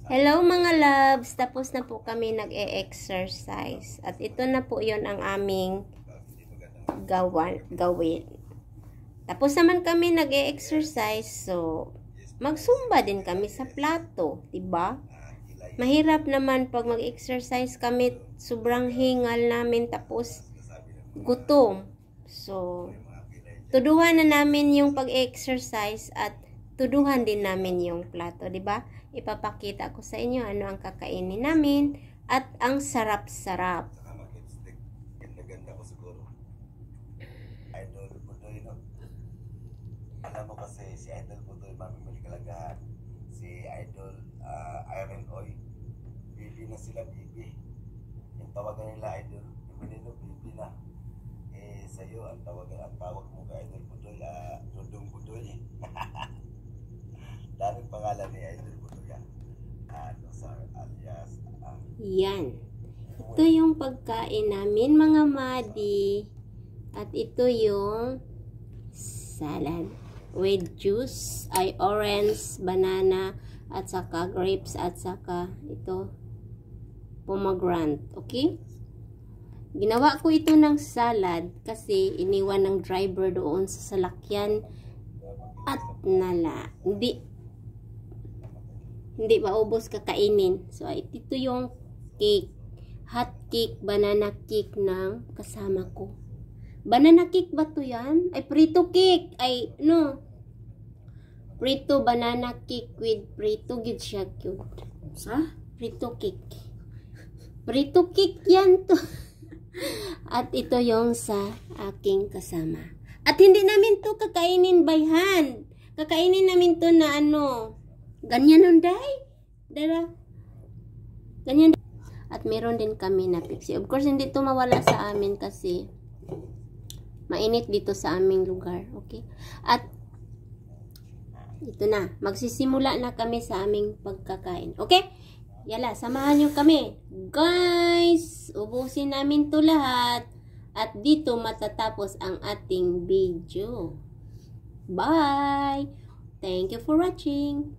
Hello mga loves, tapos na po kami nag-e-exercise at ito na po yon ang aming gawin. Tapos naman kami nag-e-exercise, so magsumba din kami sa plato, diba? Mahirap naman pag mag-exercise kami, sobrang hingal namin tapos gutom. So, tuduhan na namin yung pag-exercise at tuduhan din namin yung plato, di ba? Ipapakita ko sa inyo ano ang kakainin namin at ang sarap-sarap. Ganda ko siguro. Idol Budoy, no? Alam mo kasi si Idol Budoy, mamimili kalagahan. Si Idol Iron Oil. Bibi na sila, bibi. Yung tawagan nila Idol, Imanino, bibi na. Eh, sa'yo, ang tawag mo kay Idol Budoy, Dudong Budoy. Daming pangalan ni Idol Budoy. Alias. Yan. Ito yung pagkain namin mga madi. At ito yung salad with juice ay orange, banana at saka grapes at saka ito pomegranate. Okay? Ginawa ko ito ng salad kasi iniwan ng driver doon sa salakyan at hindi maubos kakainin. So ito yung cake, hot cake, banana cake ng kasama ko. Banana cake ba to yan? Ay, prito cake. Ay, no. Prito banana cake with prito gid siya cute. Sa? Prito cake. Prito cake yan to. At ito yung sa aking kasama. At hindi namin to kakainin by hand. Kakainin namin to na ano, ganyan nun day. Dara. Ganyan. At meron din kami na pixie. Of course, hindi to mawala sa amin kasi mainit dito sa aming lugar. Okay? At ito na. Magsisimula na kami sa aming pagkakain. Okay? Yala, samahan nyo kami. Guys, ubusin namin to lahat. At dito matatapos ang ating video. Bye! Thank you for watching.